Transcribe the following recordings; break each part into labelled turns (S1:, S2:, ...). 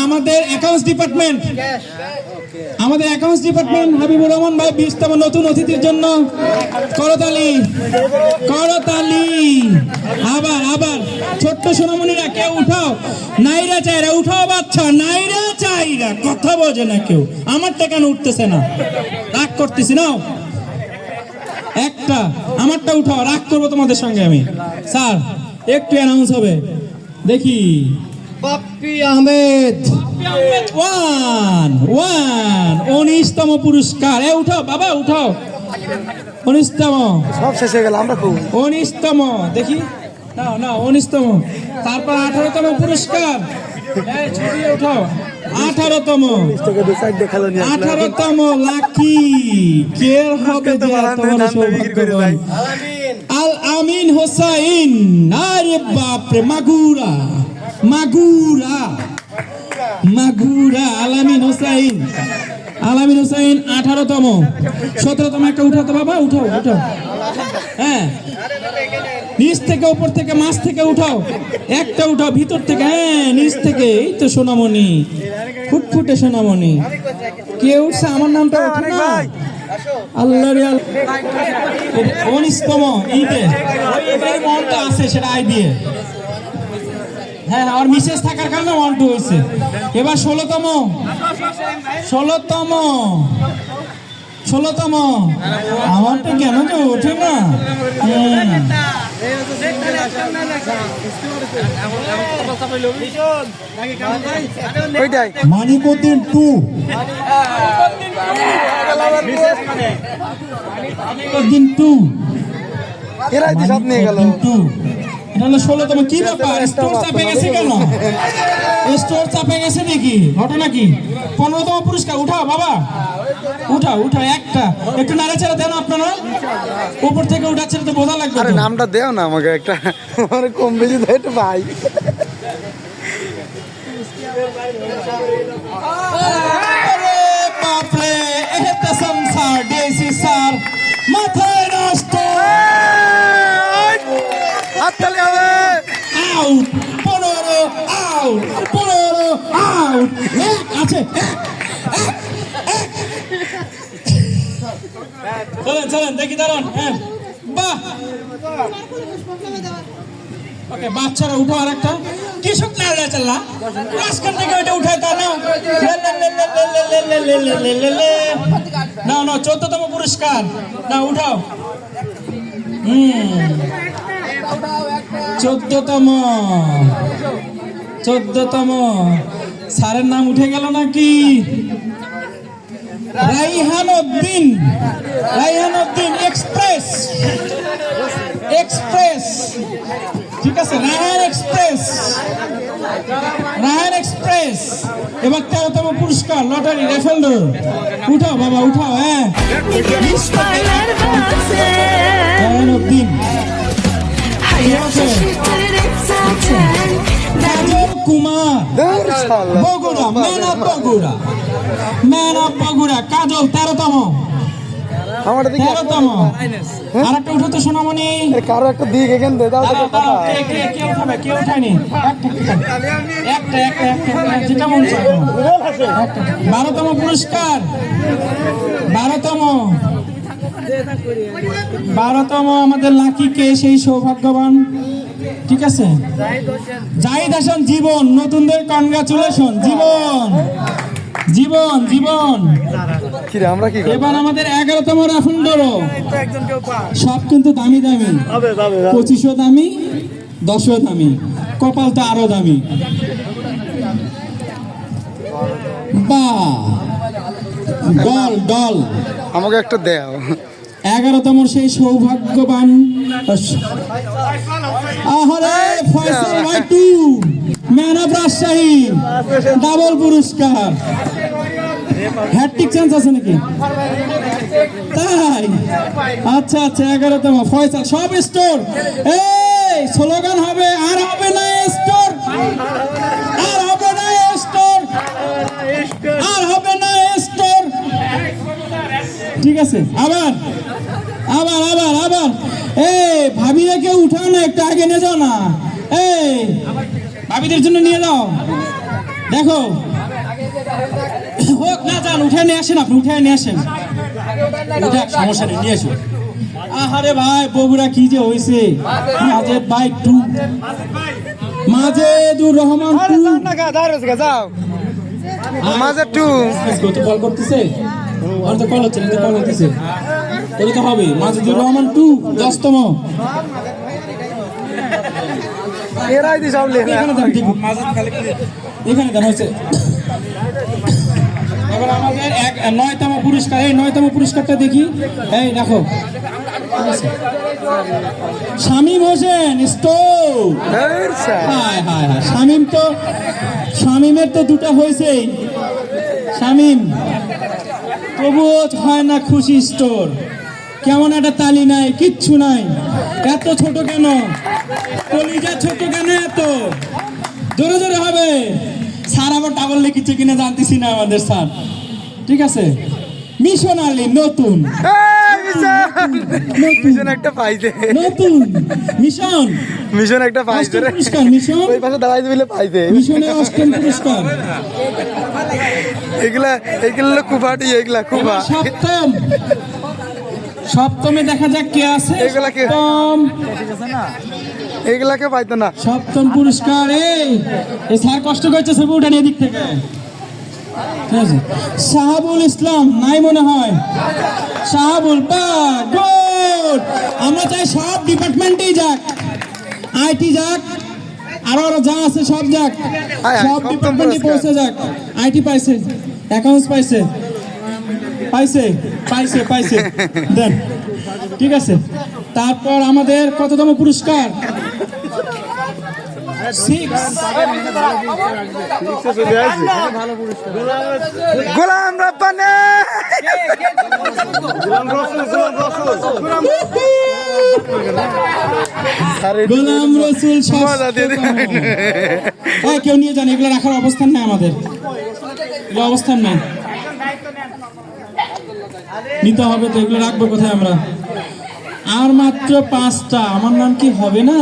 S1: আমাদের accounts department Habibur Rahman ভাই 20তম নতুন অতিথির জন্য করতালি। আবার ছোট্ট সোনামণিরা কেউ উঠাও, নাইরা চাইরা উঠাও, বাচ্চা নাইরা চাইরা কথা বোঝে না কেউ, আমারটা কেন উঠতেছে না, রাগ করতেছি না একটা, আমারটা উঠাও, রাগ করবো তোমাদের সঙ্গে আমি। স্যার একটু অ্যানাউন্স হবে দেখি।
S2: বাপ্পি আহমেদ
S1: 19তম পুরস্কার। উঠাও বাবা উঠাও, 19তম,
S2: সব শেষ হয়ে গেল, আমরা খুব
S1: 19তম দেখি, না 19তম, তারপর 18তম পুরস্কার, উঠাও 18তম, 18তম লাকি কে হবে তোমার সৌভাগ্যবান? আল আমিন হোসাইন। আরে বাপরে, মাগুরা আলামিন হোসাইন 18তম। 17তম একটা উঠাও তো বাবা, উঠাও হ্যাঁ, নিচ থেকে উপর থেকে মাছ থেকে উঠাও, একটা উঠাও ভিতর থেকে, হ্যাঁ নিচ থেকে, এই তো সোনামণি, ফুটফুটে সোনামণি। কে উঠছে? আমার নামটা ওঠে না, আল্লাহ রে। 19তম ইতে মনটা আছে, সেটা আই দিয়ে, হ্যাঁ আর মিসেস থাকার কারণে 1 2 হয়েছে। এবার 16তম আমারটা কেন তো ওঠে না? মানিকউদ্দিন 2,
S2: এরাই তো সব নিয়ে গেল।
S1: 16তম। কি ব্যাপার, স্টোর চাপে গেছে কেন? স্টোর চাপে গেছে নাকি? ঘটনা কি? 15তম পুরস্কার। উঠাও বাবা, উঠাও একটা, একটু নাড়াচাড়া দেন আপনারা, উপর থেকে উঠাচ্ছেন তো বোঝা লাগবে।
S2: আরে নামটা দেও না আমাকে একটা, আমার কম বেশি দেয় একটু ভাই।
S1: আরে বাপরে, এহতেসাম স্যার, ডিসি স্যার, মাথায় নষ্ট।
S2: হাততালি হবে।
S1: Out 15 out. আছে চলেন দেখি, দাঁড়ান। হ্যাঁ বাহ, ওকে বাচ্চারা উঠো, আর একটা কৃষক নাড়া চাল্লা মাঝখান থেকে ওইটা উঠায় তা না 14তম পুরস্কার, না উঠাও। 14তম স্যারের নাম উঠে গেল নাকি? রাইহান উদ্দিন এক্সপ্রেস, ঠিক আছে, রায়হান এক্সপ্রেস। এবার 13তম পুরস্কার, লটারি রেফেল ডোর। উঠাও বাবা, উঠাও। হ্যাঁ রায়হান উদ্দিন, কুমার বগুড়া, ম্যান অফ বগুড়া কাজল 13তম। আর একটা উঠো তো সোনামণি,
S2: কারো একটা দিক এখান থেকে দাও।
S1: কে উঠায়নি? একটা যেটা মন চায়। 12তম পুরস্কার, 12তম আমাদের লাকি কে, সেই সৌভাগ্যবান, ঠিক আছে, জাহিদ হাসান জীবন। নতুনদের কনগ্রাচুলেশন, জীবন।
S2: আমরা কি
S1: এবার আমাদের 11তম রাফুল ডোরো। সব কিন্তু দামি, 25ও দামি, 10ও দামি, কপালটা আরো দামি। ডল
S2: আমাকে একটা দেও।
S1: 11তম সেই সৌভাগ্যবান, ফয়সাল ভাই 2, ম্যান অফ রাজশাহী, ডাবল পুরস্কার। হ্যাটট্রিক চান্স আছে নাকি? তাই আচ্ছা 11তম ফয়সাল। সব স্টোর, এই স্লোগান হবে, আর হবে না স্টোর, ঠিক আছে। আবার এই ভাবিরা কেউ উঠাও না, একটু আগে নিয়ে যাও না, এই ভাবিদের জন্য নিয়ে যাও, দেখো হোক না যান, উঠে নিয়ে আসেন, আপনি উঠে নিয়ে আসেন, উঠে সমস্যা নেই, নিয়ে আসুন। আহারে ভাই বগুড়া কি যে হয়েছে, মাজেদ ভাই টু, মাজেদুর রহমান টু,
S2: মাঝে টু
S1: তো কল করতেছে, আর তো কল হচ্ছে না, কল হতেছে, তাহলে তো হবে মাজেদুর রহমান টু 10তম।
S2: এরাই দি সব লেখা
S1: এখানে দেন, ঠিক এখানে দেন হয়েছে। এবার আমাদের 9তম পুরস্কার, এই 9তম পুরস্কারটা দেখি, এই দেখো শামীম হোসেন স্টোভ। হায় হায় হায়, শামীমের তো দুটো হয়েছেই, শামীম তবুও হয় না খুশি স্টোর, কেমন একটা তালি নাই, কিচ্ছু নাই, এত ছোট কেন, কলিজা ছোট কেন, এত জোরে জোরে হবে। স্যার আবার ডাবল লিখেছে কিনা জানতেছি না আমাদের স্যার, ঠিক আছে। মিশন আলী নতুন,
S2: মিশন একটা পাইছে,
S1: নতুন মিশন,
S2: মিশন একটা পাইছে রে,
S1: পুরস্কার মিশন,
S2: ওই পাশে দাঁড়াই দিলে পাইছে
S1: মিশনের 8ম পুরস্কার।
S2: এগুলা এগুলো কুফাটি, এগুলা কুফা।
S1: সপ্তমে দেখা যাক কে আছে,
S2: এগুলা কে?
S1: সপ্তম,
S2: এগুলাকে পাইতো না।
S1: 7ম পুরস্কার। এই স্যার কষ্ট করছে, ছবি উঠান এদিক থেকে, ঠিক আছে। শাহাবুল ইসলাম নাই মনে হয়, শাহাবুল বা গুড। আমরা চাই সব ডিপার্টমেন্টেই যাক, আইটি যাক, আরো যা আছে সব যাক, সব ডিপার্টমেন্টে পৌঁছে যাক। আইটি পাইছে, অ্যাকাউন্টস পাইছে, পাইছে পাইছে পাইছে, দেন, ঠিক আছে। তারপর আমাদের কততম পুরস্কার, 6।
S2: গোলাম রব্বানি,
S1: গোলাম রসুল কেউ নিয়ে যান, এগুলো রাখার অবস্থান নাই আমাদের, এগুলো অবস্থান নাই, নিতে হবে তো, এগুলো রাখবো কোথায় আমরা। আর মাত্র 5টা, আমার নাম কি হবে না?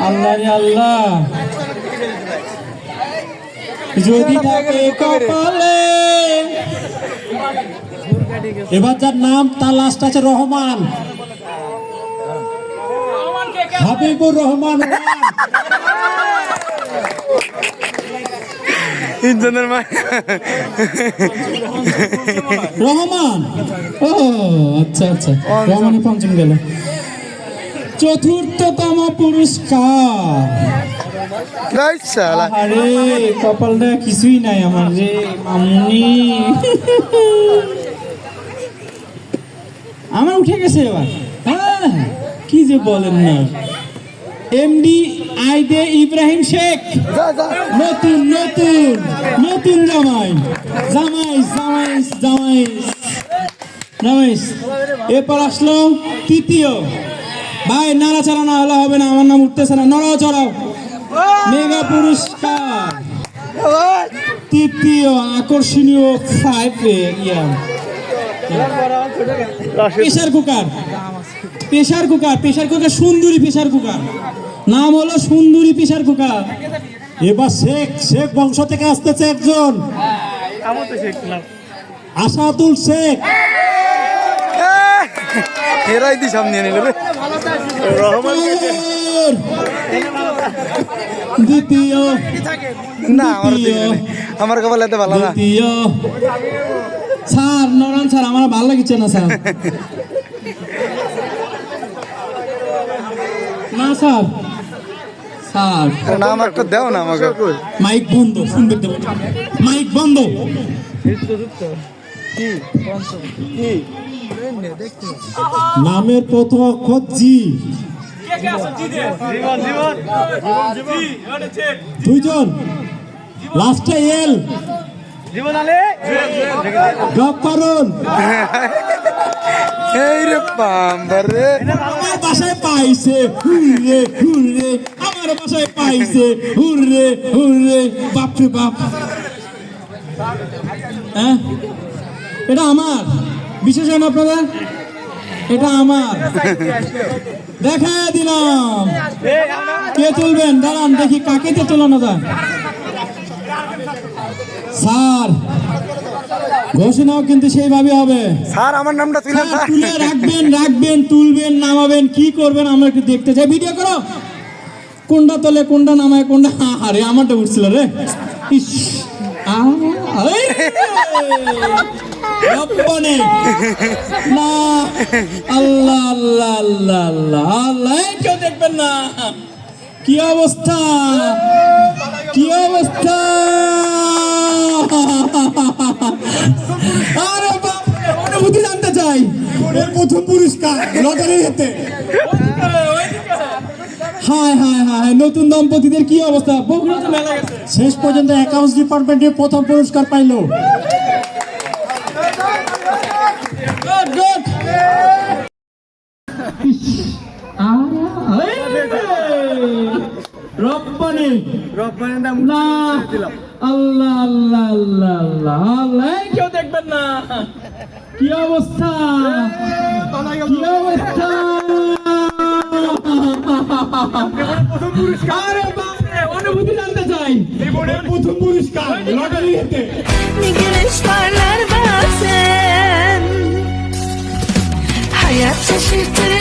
S1: আল্লাহ রে আল্লাহ, যদি থাকে কপালে। এবার যার নাম, তার লাস্ট আছে রহমান, হাবিবুর রহমান।
S2: ইঞ্জনের মা
S1: রহমান, ও আচ্ছা আচ্ছা, রহমানের 5ম গেল। 4র্থতম পুরস্কার, আরে কপালটা কিছুই নাই আমার রে মামুনি, আমার উঠে গেছে এবার। হ্যাঁ, কি যে বলেন না, এমডি আইদে ইব্রাহিম শেখ, নতুন নতুন নতুন জামাই, জামাই জামাই জামাই জামাই। এরপর আসলো 3য়, ভাই নাড়াচাড়া না হলে হবে না, আমার নাম উঠতেছে না, নড়াও চড়াও। মেগা পুরস্কার 3য়, আকর্ষণীয় 5 pressure cooker, pressure cooker, pressure cooker, সুন্দরী প্রেসার কুকার, নাম হলো সুন্দরী প্রেসার কুকার। এবার শেখ বংশ থেকে আসতেছে একজন, আসাদুল শেখ।
S2: এরাই দি সামনে নিল রে,
S1: দ্বিতীয়,
S2: না আমার কপাল এত ভালো না।
S1: স্যার নরান স্যার, আমার ভালো লাগছে না স্যার, না স্যার, স্যার
S2: নাম একটা দেও না আমাকে।
S1: মাইক বন্ধ, শুনবে তো, মাইক বন্ধ। নামের প্রথম অক্ষর জি, 2জন, লাস্টে এল, গফফারুল।
S2: এই রে বাম্বার রে,
S1: আমার বাসায় পাইছে, হুররে হুররে, আমার বাসায় পাইছে, হুররে হুররে, বাপরে বাপ। হ্যাঁ, এটা আমার, বিশেষ হয় না আপনাদের, এটা আমার, দেখা দিলাম। কে তুলবেন, দাঁড়ান দেখি কাকে তো তোলানো যায়। স্যার ঘোষণাও কিন্তু সেইভাবে হবে।
S2: স্যার আমার নামটা তুলেন
S1: স্যার,
S2: স্যার।
S1: তুলে রাখবেন তুলবেন নামাবেন কি করবেন আমরা একটু দেখতে চাই। ভিডিও করো, কোনটা তোলে কোনটা নামায় কোনটা, আরে আমারটা উঠছিল রে। ইস, এই রে, রব্বানে। না, আল্লাহ আল্লাহ আল্লাহ আল্লাহ আল্লাহ, এই কেউ দেখবেন না। কি অবস্থা, কি অবস্থা। আরে বাপ রে, অনুভূতি জানতে চাই।
S3: প্রথম পুরস্কার লটারির হাতে।
S1: হায় হায় হায়, নতুন দম্পতিদের কি অবস্থা। বগুড়া তো মেলা গেছে।
S3: শেষ পর্যন্ত অ্যাকাউন্টস ডিপার্টমেন্টে প্রথম পুরস্কার পাইলো।
S1: Good, good. রব্বানি না, আল্লাহ আল্লাহ আল্লাহ আল্লাহ আল্লাহ, এই কেউ দেখবেন না। কি অবস্থা, কি অবস্থা। আরে বাপ রে, অনুভূতি জানতে চাই।
S3: প্রথম পুরস্কার লটারির হাতে।
S4: Ne güneş parlar bazen. Hayat şaşırtır